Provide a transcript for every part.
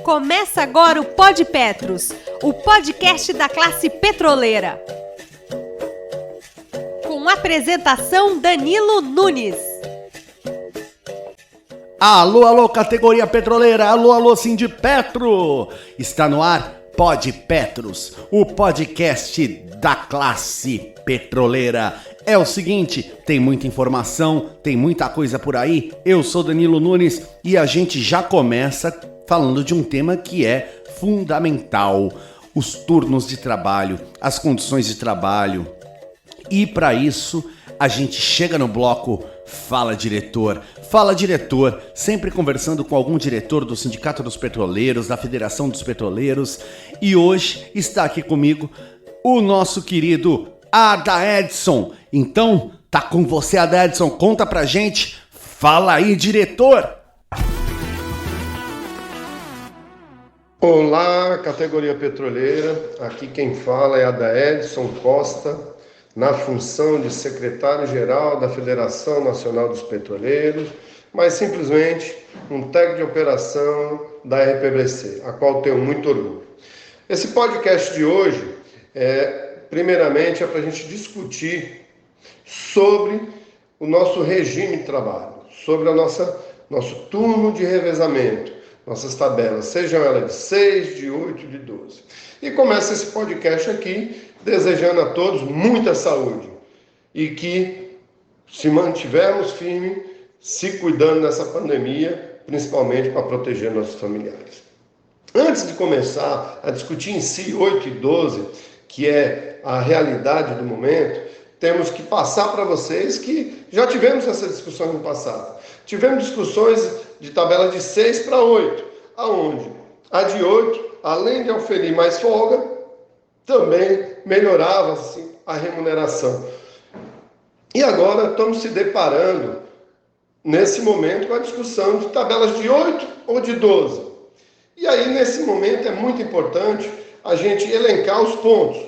Começa agora o Pod Petros, o podcast da classe petroleira. Com apresentação Danilo Nunes. Alô, categoria petroleira, alô, Sindipetro! Está no ar Pod Petros, o podcast da classe petroleira. É o seguinte, tem muita informação, tem muita coisa por aí. Eu sou Danilo Nunes e a gente já começa falando de um tema que é fundamental: os turnos de trabalho, as condições de trabalho. E para isso, a gente chega no bloco Fala Diretor. Fala Diretor, sempre conversando com algum diretor do Sindicato dos Petroleiros, da Federação dos Petroleiros. E hoje está aqui comigo o nosso querido Adaedson. Então, tá com você, Adaedson. Conta pra gente. Fala aí, diretor. Olá, categoria petroleira. Aqui quem fala é Adaedson Costa, na função de secretário-geral da Federação Nacional dos Petroleiros, mas simplesmente um técnico de operação da RPBC, a qual tenho muito orgulho. Esse podcast de hoje, primeiramente, é para a gente discutir sobre o nosso regime de trabalho, sobre nosso turno de revezamento, nossas tabelas, sejam elas de 6, de 8, de 12. E começa esse podcast aqui desejando a todos muita saúde e que se mantivermos firmes, se cuidando dessa pandemia, principalmente para proteger nossos familiares. Antes de começar a discutir em si 8 e 12, que é a realidade do momento, temos que passar para vocês que já tivemos essa discussão no passado. Tivemos discussões de tabela de 6 para 8, aonde a de 8, além de oferir mais folga, também melhorava assim, a remuneração. E agora estamos se deparando, nesse momento, com a discussão de tabelas de 8 ou de 12. E aí, nesse momento, é muito importante a gente elencar os pontos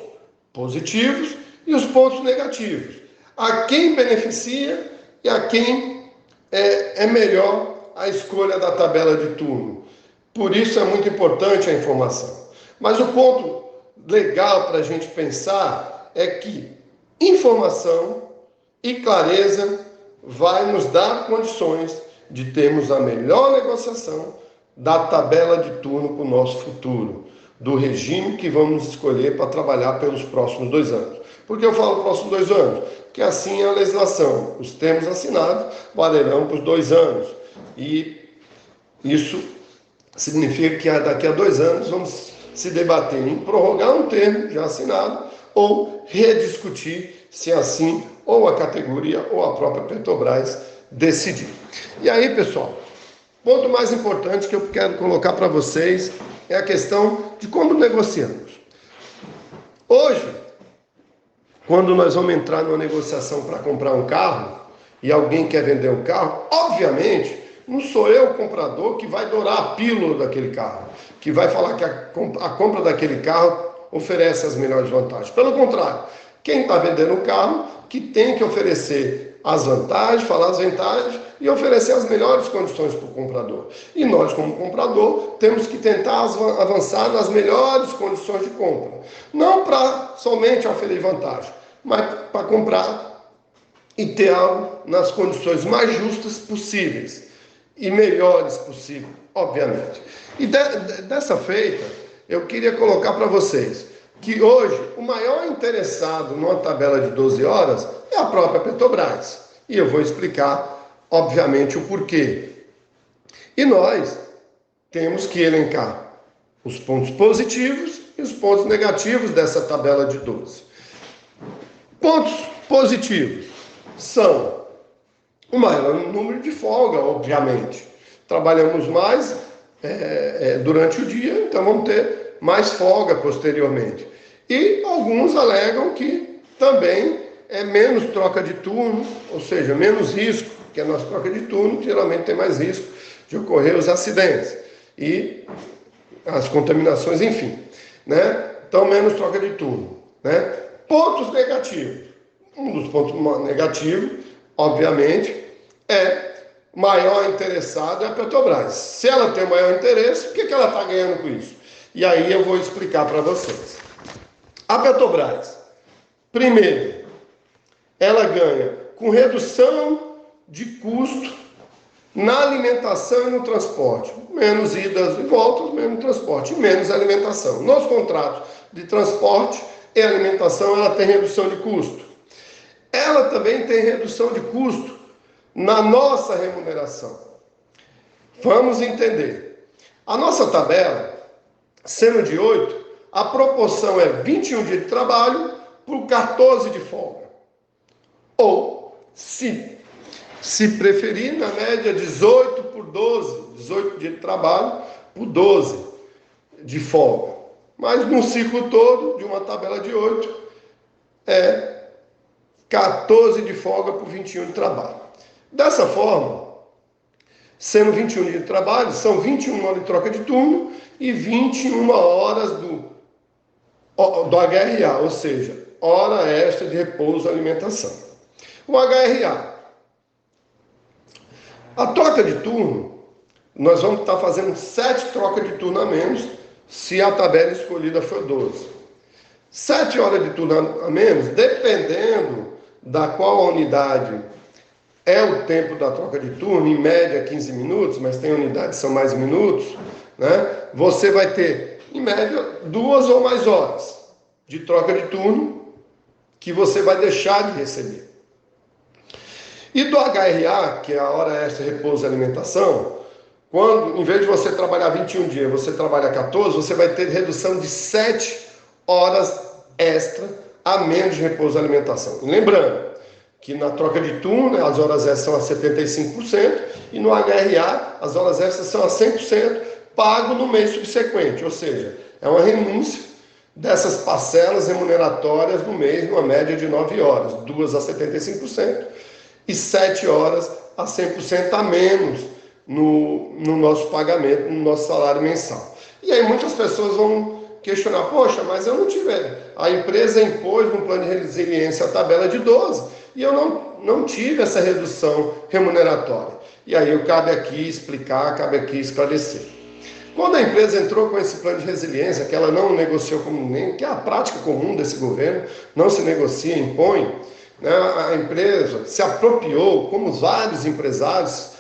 positivos e os pontos negativos. A quem beneficia e a quem é melhor a escolha da tabela de turno. Por isso é muito importante a informação. Mas o ponto legal para a gente pensar é que informação e clareza vai nos dar condições de termos a melhor negociação da tabela de turno para o nosso futuro, do regime que vamos escolher para trabalhar pelos próximos 2 anos. Por que eu falo próximos 2 anos? Porque assim é a legislação. Os termos assinados valerão por 2 anos. E isso significa que daqui a 2 anos vamos se debater em prorrogar um termo já assinado ou rediscutir se assim ou a categoria ou a própria Petrobras decidir. E aí, pessoal, ponto mais importante que eu quero colocar para vocês é a questão de como negociamos. Hoje, quando nós vamos entrar numa negociação para comprar um carro e alguém quer vender um carro, obviamente, não sou eu, o comprador, que vai dourar a pílula daquele carro, que vai falar que a compra daquele carro oferece as melhores vantagens. Pelo contrário, quem está vendendo o carro que tem que oferecer as vantagens, falar as vantagens e oferecer as melhores condições para o comprador. E nós, como comprador, temos que tentar avançar nas melhores condições de compra. Não para somente oferecer vantagem, mas para comprar e ter algo nas condições mais justas possíveis e melhores possível, obviamente. E dessa feita, eu queria colocar para vocês que hoje o maior interessado numa tabela de 12 horas é a própria Petrobras. E eu vou explicar, obviamente, o porquê. E nós temos que elencar os pontos positivos e os pontos negativos dessa tabela de 12. Pontos positivos são o maior número de folga, obviamente. Trabalhamos mais durante o dia, então vamos ter mais folga posteriormente. E alguns alegam que também é menos troca de turno, ou seja, menos risco, porque a nossa troca de turno geralmente tem mais risco de ocorrer os acidentes e as contaminações, enfim, né? Então, menos troca de turno, né? Pontos negativos. Um dos pontos negativos, obviamente, é maior interessado é a Petrobras. Se ela tem maior interesse, o que ela está ganhando com isso? E aí eu vou explicar para vocês. A Petrobras, primeiro, ela ganha com redução de custo na alimentação e no transporte. Menos idas e voltas, menos transporte, menos alimentação. Nos contratos de transporte e alimentação, ela tem redução de custo. Ela também tem redução de custo na nossa remuneração. Vamos entender. A nossa tabela, sendo de 8, a proporção é 21 dias de trabalho por 14 de folga. Ou, se preferir, na média, 18 por 12, 18 dias de trabalho por 12 de folga. Mas no ciclo todo, de uma tabela de 8, é 14 de folga por 21 de trabalho. Dessa forma, sendo 21 dias de trabalho, são 21 horas de troca de turno e 21 horas do HRA, ou seja, hora extra de repouso e alimentação. O HRA. A troca de turno, nós vamos estar fazendo 7 trocas de turno a menos, se a tabela escolhida for 12. 7 horas de turno a menos, dependendo da qual unidade é o tempo da troca de turno, em média 15 minutos, mas tem unidades que são mais minutos, né? Você vai ter, em média, 2 ou mais horas de troca de turno que você vai deixar de receber. E do HRA, que é a hora extra de repouso e alimentação, quando, em vez de você trabalhar 21 dias, você trabalha 14, você vai ter redução de 7 horas extra a menos de repouso e alimentação. E lembrando que na troca de turno, as horas extras são a 75%, e no HRA, as horas extras são a 100%, pago no mês subsequente. Ou seja, é uma renúncia dessas parcelas remuneratórias no mês, numa média de 9 horas, 2 a 75%, e 7 horas a 100% a menos no nosso pagamento, no nosso salário mensal. E aí muitas pessoas vão questionar, poxa, mas eu não tive. A empresa impôs no plano de resiliência a tabela de 12 e eu não tive essa redução remuneratória. E aí cabe aqui explicar, cabe aqui esclarecer. Quando a empresa entrou com esse plano de resiliência, que ela não negociou como nem, que é a prática comum desse governo, não se negocia, impõe, né, a empresa se apropriou, como vários empresários,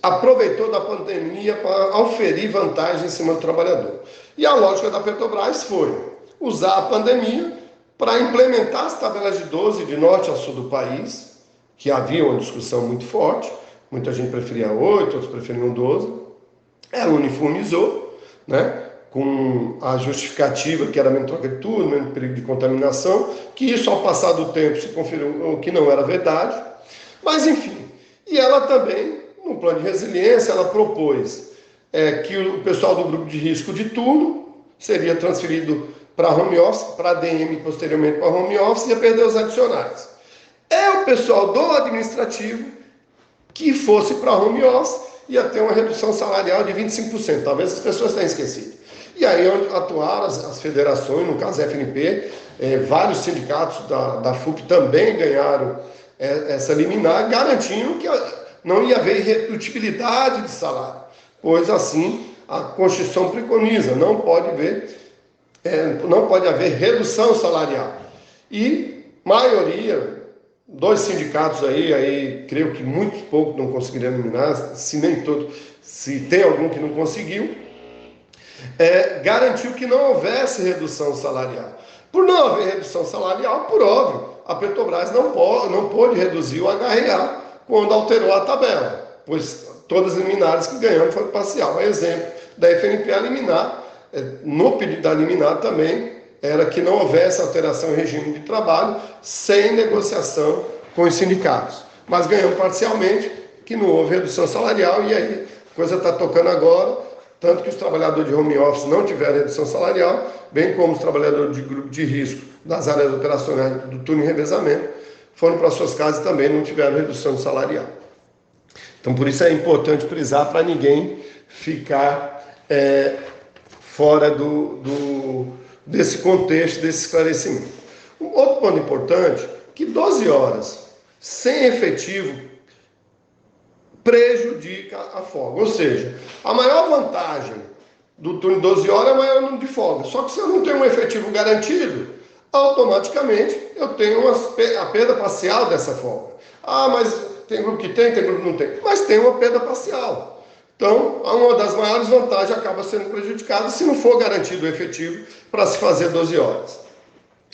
aproveitou da pandemia para auferir vantagem em cima do trabalhador. E a lógica da Petrobras foi usar a pandemia para implementar as tabelas de 12 de norte a sul do país, que havia uma discussão muito forte, muita gente preferia 8, outros preferiam 12. Ela uniformizou, né, com a justificativa que era menos troca de turno, menos perigo de contaminação, que isso ao passar do tempo se confirmou que não era verdade. Mas enfim, e ela também, no plano de resiliência, ela propôs que o pessoal do grupo de risco de turno seria transferido para home office, para ADM e posteriormente para home office, e ia perder os adicionais. É o pessoal do administrativo que fosse para home office, ia ter uma redução salarial de 25%, talvez as pessoas tenham esquecido. E aí onde atuaram as federações, no caso a FNP, vários sindicatos da FUP também ganharam essa liminar, garantindo que não ia haver irredutibilidade de salário, pois assim a Constituição preconiza, não pode haver redução salarial. E maioria, 2 sindicatos aí creio que muito pouco não conseguiram eliminar, se nem todos, se tem algum que não conseguiu, garantiu que não houvesse redução salarial. Por não haver redução salarial, por óbvio, a Petrobras não pôde reduzir o HRA quando alterou a tabela, pois todas as liminares que ganhamos foram parcial. Um exemplo da FNP a liminar, no pedido da liminar também, era que não houvesse alteração em regime de trabalho sem negociação com os sindicatos. Mas ganhamos parcialmente, que não houve redução salarial, e aí a coisa está tocando agora, tanto que os trabalhadores de home office não tiveram redução salarial, bem como os trabalhadores de grupo de risco das áreas operacionais do turno e revezamento, foram para suas casas e também não tiveram redução salarial. Então, por isso é importante frisar para ninguém ficar fora desse contexto, desse esclarecimento. Um outro ponto importante, que 12 horas sem efetivo prejudica a folga. Ou seja, a maior vantagem do turno de 12 horas é o maior número de folga. Só que se eu não tenho um efetivo garantido, automaticamente eu tenho a perda parcial dessa folga. Ah, mas tem grupo que tem grupo que não tem. Mas tem uma perda parcial. Então, uma das maiores vantagens acaba sendo prejudicada se não for garantido o efetivo para se fazer 12 horas.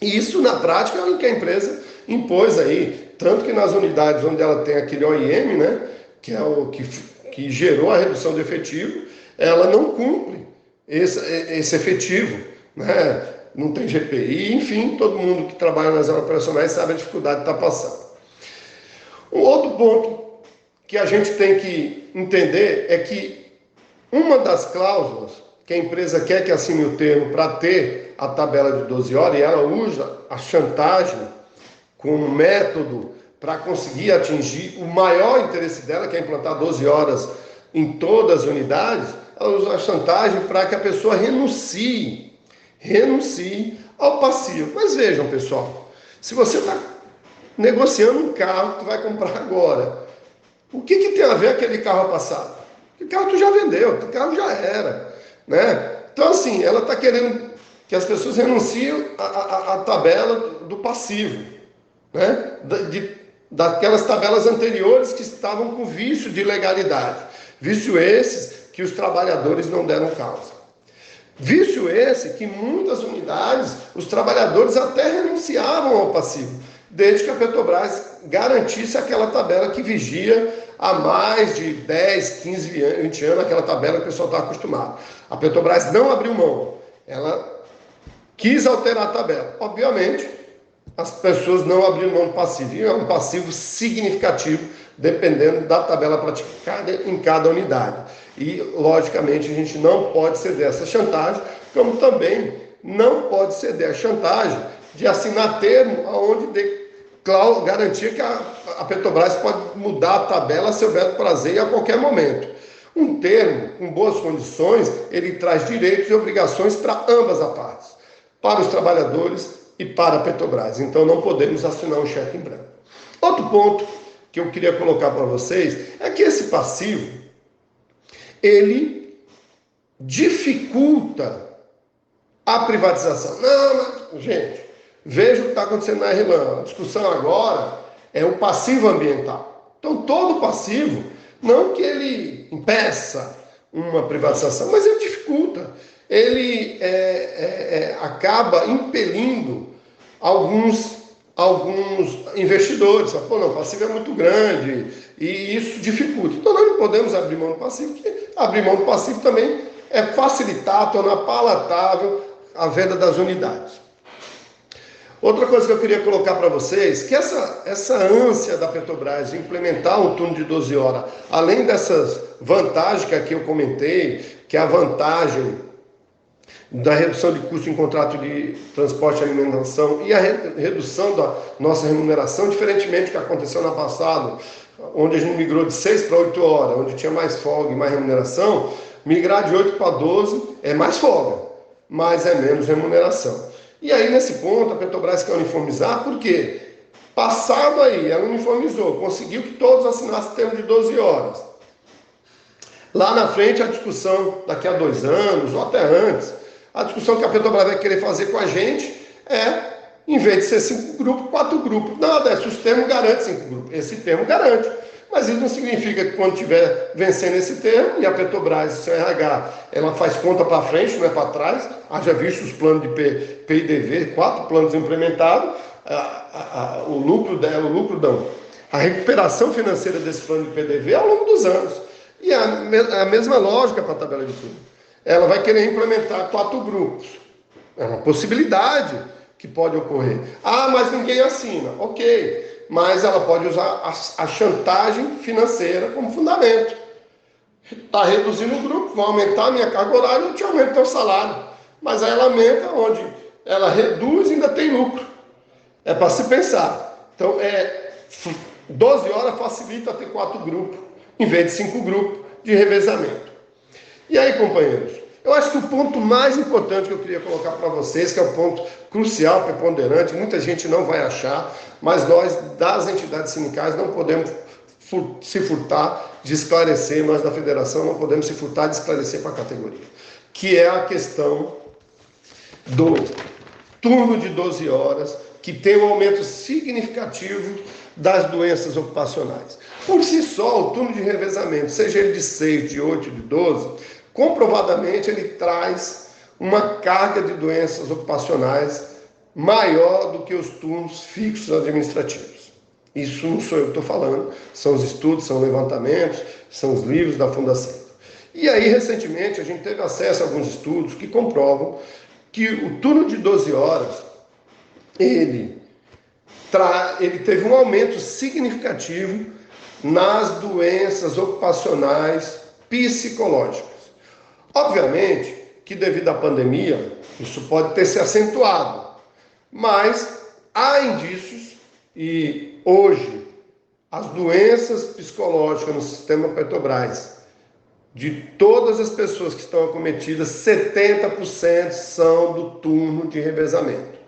E isso, na prática, é o que a empresa impôs aí. Tanto que nas unidades onde ela tem aquele OIM, né, que é o que gerou a redução de efetivo, ela não cumpre esse efetivo, né? Não tem GPI, enfim, todo mundo que trabalha nas áreas operacionais sabe a dificuldade que está passando. Um outro ponto que a gente tem que entender é que uma das cláusulas que a empresa quer que assine o termo para ter a tabela de 12 horas, e ela usa a chantagem como método para conseguir atingir o maior interesse dela, que é implantar 12 horas em todas as unidades, ela usa a chantagem para que a pessoa renuncie ao passivo. Mas vejam, pessoal, se você está negociando um carro que tu vai comprar agora, o que tem a ver aquele carro passado? O carro tu já vendeu, o carro já era, né? Então, assim, ela está querendo que as pessoas renunciem à tabela do passivo, né? Daquelas tabelas anteriores que estavam com vício de legalidade. Vício esses que os trabalhadores não deram causa. Vício esse que muitas unidades, os trabalhadores até renunciavam ao passivo, desde que a Petrobras garantisse aquela tabela que vigia há mais de 10, 15, 20 anos, aquela tabela que o pessoal está acostumado. A Petrobras não abriu mão, ela quis alterar a tabela. Obviamente, as pessoas não abriram mão do passivo, e é um passivo significativo, dependendo da tabela praticada em cada unidade. E, logicamente, a gente não pode ceder essa chantagem, como também não pode ceder a chantagem de assinar termo onde dê garantia que a Petrobras pode mudar a tabela a seu belo prazer e a qualquer momento. Um termo com boas condições, ele traz direitos e obrigações para ambas as partes, para os trabalhadores e para a Petrobras. Então não podemos assinar um cheque em branco. Outro ponto que eu queria colocar para vocês é que esse passivo, ele dificulta a privatização. Não, mas, gente, veja o que está acontecendo na RLAM. A discussão agora é o passivo ambiental. Então, todo passivo, não que ele impeça uma privatização, mas ele dificulta. Ele acaba impelindo alguns investidores. Pô, não, o passivo é muito grande e isso dificulta. Então, nós não podemos abrir mão do passivo, porque abrir mão do passivo também é facilitar, tornar palatável a venda das unidades. Outra coisa que eu queria colocar para vocês, que essa ânsia da Petrobras de implementar um turno de 12 horas, além dessas vantagens que aqui eu comentei, que é a vantagem da redução de custo em contrato de transporte e alimentação e a redução da nossa remuneração, diferentemente do que aconteceu no passado, onde a gente migrou de 6 para 8 horas, onde tinha mais folga e mais remuneração, migrar de 8 para 12 é mais folga, mas é menos remuneração. E aí, nesse ponto, a Petrobras quer uniformizar, por quê? Passado aí, ela uniformizou, conseguiu que todos assinassem termo de 12 horas. Lá na frente, a discussão, daqui a 2 anos, ou até antes, a discussão que a Petrobras vai querer fazer com a gente é, em vez de ser 5 grupos, 4 grupos. Nada, se os termos garantem 5 grupos. Esse termo garante. Mas isso não significa que quando estiver vencendo esse termo, e a Petrobras, seu RH, ela faz conta para frente, não é para trás, haja visto os planos de PIDV, 4 planos implementados, o lucro dela, a recuperação financeira desse plano de PDV ao longo dos anos. E a mesma lógica para a tabela de tudo. Ela vai querer implementar 4 grupos. É uma possibilidade que pode ocorrer. Ah, mas ninguém assina. Ok. Mas ela pode usar a chantagem financeira como fundamento. Está reduzindo o grupo, vão aumentar a minha carga horária, eu te aumento o teu salário. Mas aí ela aumenta onde ela reduz e ainda tem lucro. É para se pensar. Então, 12 horas facilita ter 4 grupos, em vez de 5 grupos de revezamento. E aí, companheiros, eu acho que o ponto mais importante que eu queria colocar para vocês, que é o ponto crucial, preponderante, muita gente não vai achar, mas nós, das entidades sindicais, não podemos se furtar de esclarecer, nós da federação não podemos se furtar de esclarecer para a categoria, que é a questão do turno de 12 horas, que tem um aumento significativo das doenças ocupacionais. Por si só, o turno de revezamento, seja ele de 6, de 8, de 12, comprovadamente ele traz uma carga de doenças ocupacionais maior do que os turnos fixos administrativos. Isso não sou eu que estou falando, são os estudos, são levantamentos, são os livros da Fundação. E aí, recentemente, a gente teve acesso a alguns estudos que comprovam que o turno de 12 horas, ele teve um aumento significativo nas doenças ocupacionais psicológicas. Obviamente que devido à pandemia, isso pode ter se acentuado, mas há indícios e hoje as doenças psicológicas no sistema Petrobras, de todas as pessoas que estão acometidas, 70% são do turno de revezamento.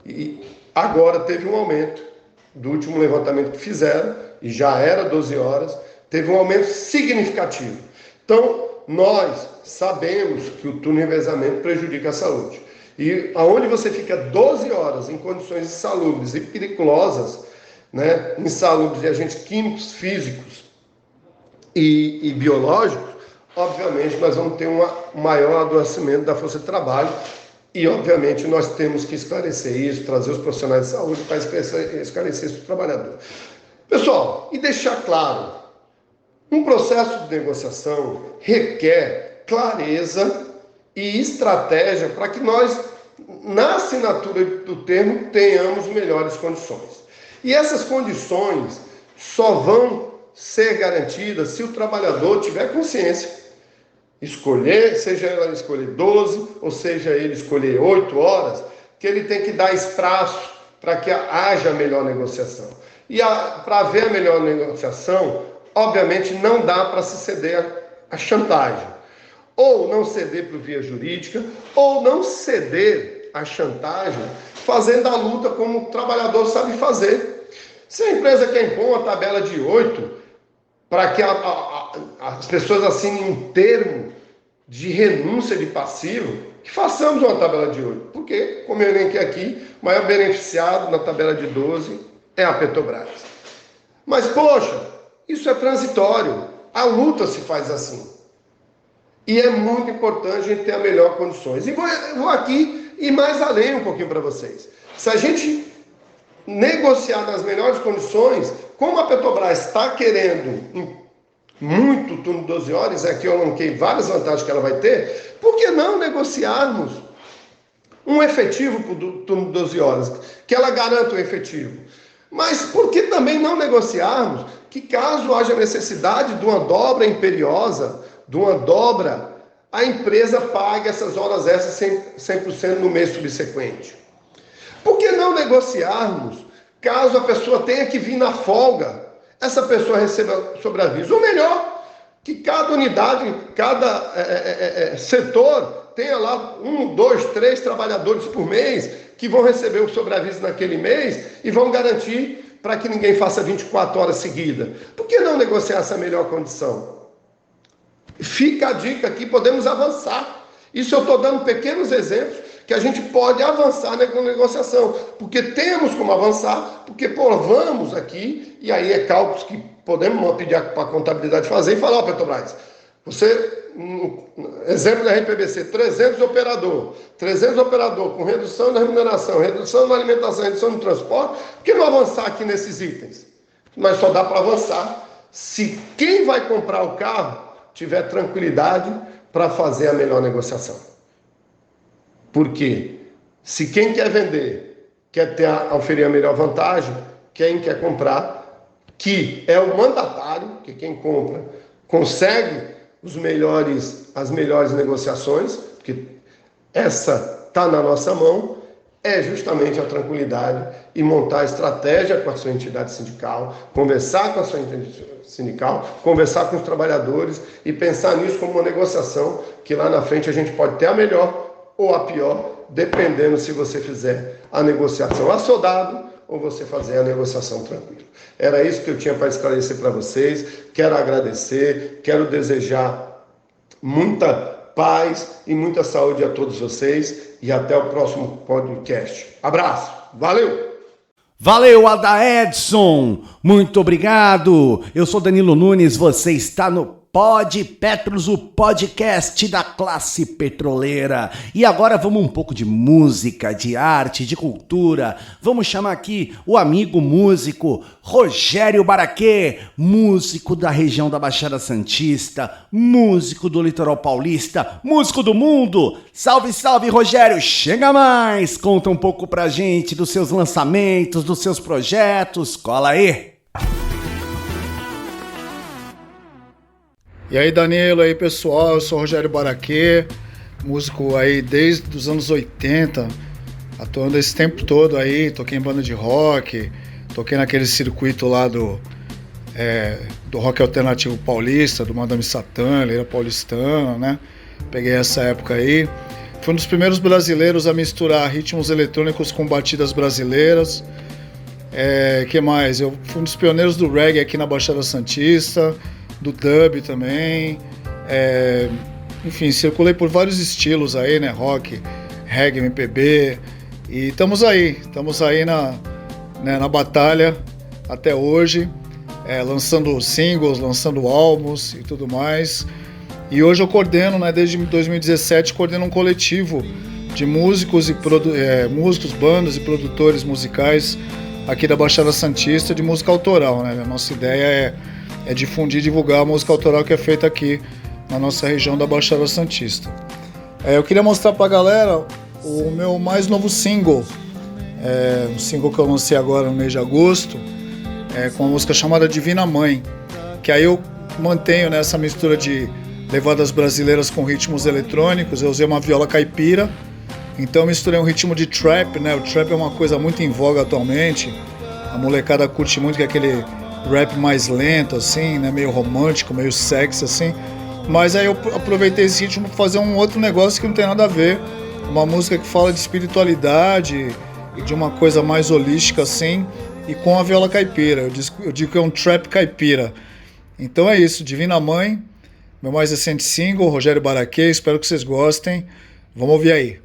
E agora teve um aumento do último levantamento que fizeram, e já era 12 horas, teve um aumento significativo. Então, nós sabemos que o turno de revezamento prejudica a saúde. E aonde você fica 12 horas em condições insalubres e perigosas, né, insalubres de agentes químicos, físicos e biológicos, obviamente nós vamos ter um maior adoecimento da força de trabalho e, obviamente, nós temos que esclarecer isso, trazer os profissionais de saúde para esclarecer isso para o trabalhador. Pessoal, e deixar claro, um processo de negociação requer clareza e estratégia para que nós, na assinatura do termo, tenhamos melhores condições. E essas condições só vão ser garantidas se o trabalhador tiver consciência. Escolher, seja ele escolher 12, ou seja ele escolher 8 horas, que ele tem que dar espaço para que haja melhor negociação. E para haver a melhor negociação, obviamente não dá para se ceder à chantagem. Ou não ceder para via jurídica, ou não ceder à chantagem, fazendo a luta como o trabalhador sabe fazer. Se a empresa quer impor uma tabela de 8, para que as pessoas assinem um termo de renúncia de passivo, que façamos uma tabela de 8. Porque, como eu elenquei aqui, o maior beneficiado na tabela de 12 é a Petrobras. Mas, poxa, isso é transitório. A luta se faz assim. E é muito importante a gente ter as melhores condições. E vou aqui ir mais além um pouquinho para vocês. Se a gente negociar nas melhores condições, como a Petrobras está querendo muito turno de 12 horas, aqui eu elenquei várias vantagens que ela vai ter, por que não negociarmos um efetivo para o turno de 12 horas, que ela garanta o efetivo? Mas por que também não negociarmos que, caso haja necessidade de uma dobra imperiosa, de uma dobra, a empresa pague essas horas extras 100% no mês subsequente? Por que não negociarmos, caso a pessoa tenha que vir na folga, essa pessoa receba sobreaviso? Ou melhor, que cada unidade, cada setor tenha lá 1, 2, 3 trabalhadores por mês que vão receber o sobreaviso naquele mês e vão garantir para que ninguém faça 24 horas seguidas. Por que não negociar essa melhor condição? Fica a dica aqui, podemos avançar. Isso eu estou dando pequenos exemplos que a gente pode avançar na negociação, porque temos como avançar, porque provamos aqui, e aí é cálculos que podemos pedir para a contabilidade fazer e falar, ó, Petrobras, você, exemplo da RPBC, 300 operador com redução da remuneração, redução da alimentação, redução do transporte, por que não avançar aqui nesses itens? Mas só dá para avançar se quem vai comprar o carro tiver tranquilidade para fazer a melhor negociação. Porque se quem quer vender quer oferir a melhor vantagem, quem quer comprar, que é o mandatário, que quem compra consegue as melhores negociações, porque essa está na nossa mão, é justamente a tranquilidade e montar a estratégia com a sua entidade sindical, conversar com a sua entidade sindical, conversar com os trabalhadores e pensar nisso como uma negociação que lá na frente a gente pode ter a melhor ou a pior, dependendo se você fizer a negociação a soldado ou você fazer a negociação tranquilo. Era isso que eu tinha para esclarecer para vocês. Quero agradecer, quero desejar muita paz e muita saúde a todos vocês e até o próximo podcast. Abraço, valeu! Valeu, Adaedson! Muito obrigado! Eu sou Danilo Nunes, você está no Pod Petros, o podcast da classe petroleira. E agora vamos um pouco de música, de arte, de cultura. Vamos chamar aqui o amigo músico Rogério Baraquê, músico da região da Baixada Santista, músico do Litoral Paulista, músico do mundo. Salve, salve, Rogério! Chega mais! Conta um pouco pra gente dos seus lançamentos, dos seus projetos. Cola aí! E aí, Danilo, aí pessoal, eu sou o Rogério Baraquê, músico aí desde os anos 80, atuando esse tempo todo aí, toquei em banda de rock, toquei naquele circuito lá do rock alternativo paulista, do Madame Satã, ele era paulistano, né? Peguei essa época aí. Fui um dos primeiros brasileiros a misturar ritmos eletrônicos com batidas brasileiras. Que mais? Eu fui um dos pioneiros do reggae aqui na Baixada Santista, do dub também, enfim, circulei por vários estilos aí, né, rock, reggae, MPB, e estamos aí na batalha até hoje, lançando singles, lançando álbuns e tudo mais, e hoje eu coordeno, né, desde 2017, coordeno um coletivo de músicos, músicos, bandas e produtores musicais aqui da Baixada Santista de música autoral, né, a nossa ideia é difundir e divulgar a música autoral que é feita aqui na nossa região da Baixada Santista. Eu queria mostrar pra galera o meu mais novo single, um single que eu lancei agora no mês de agosto, com uma música chamada Divina Mãe, que aí eu mantenho nessa mistura de levadas brasileiras com ritmos eletrônicos. Eu usei uma viola caipira, então eu misturei um ritmo de trap, né? O trap é uma coisa muito em voga atualmente, a molecada curte muito, que é aquele rap mais lento, assim, né? Meio romântico, meio sexy, assim. Mas aí eu aproveitei esse ritmo para fazer um outro negócio que não tem nada a ver. Uma música que fala de espiritualidade e de uma coisa mais holística, assim, e com a viola caipira. Eu digo que é um trap caipira. Então é isso, Divina Mãe, meu mais recente single, Rogério Baraquê, espero que vocês gostem. Vamos ouvir aí.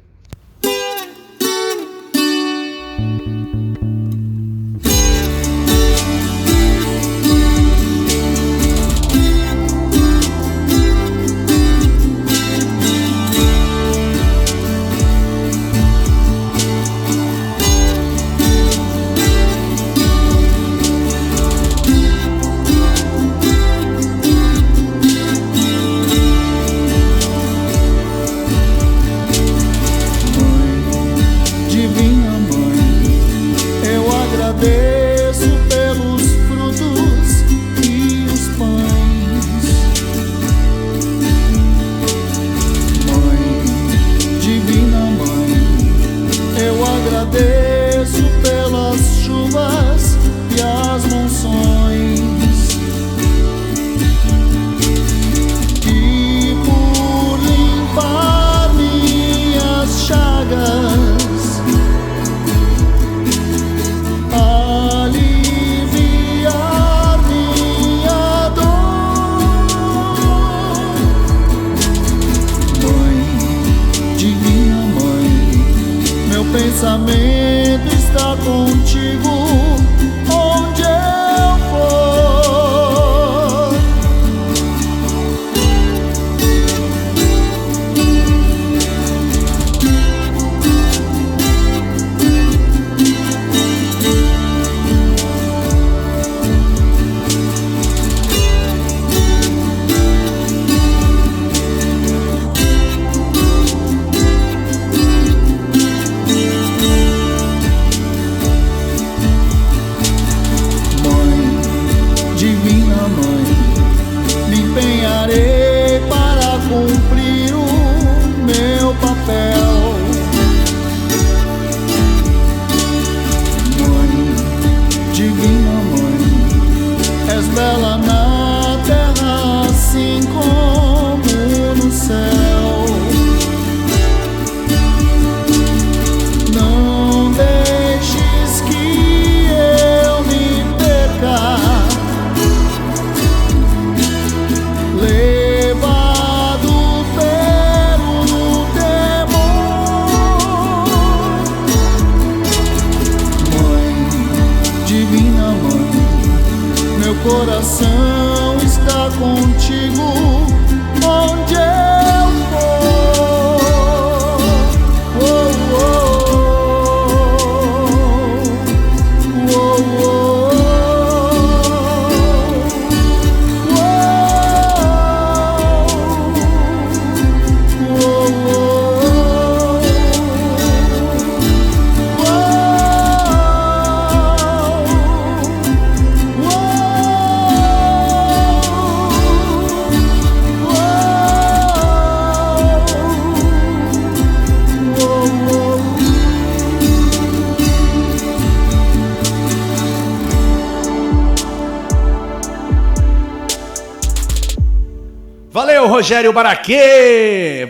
coração está contigo onde eu for. Oh, oh, oh, oh, Valeu, Rogério Baraquê!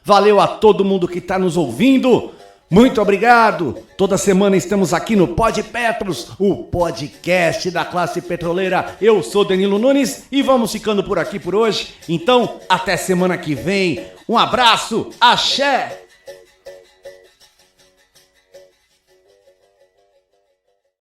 Valeu a todo mundo que está nos ouvindo. Muito obrigado. Toda semana estamos aqui no Pod Petros, o podcast da classe petroleira. Eu sou Danilo Nunes e vamos ficando por aqui por hoje. Então, até semana que vem. Um abraço, axé!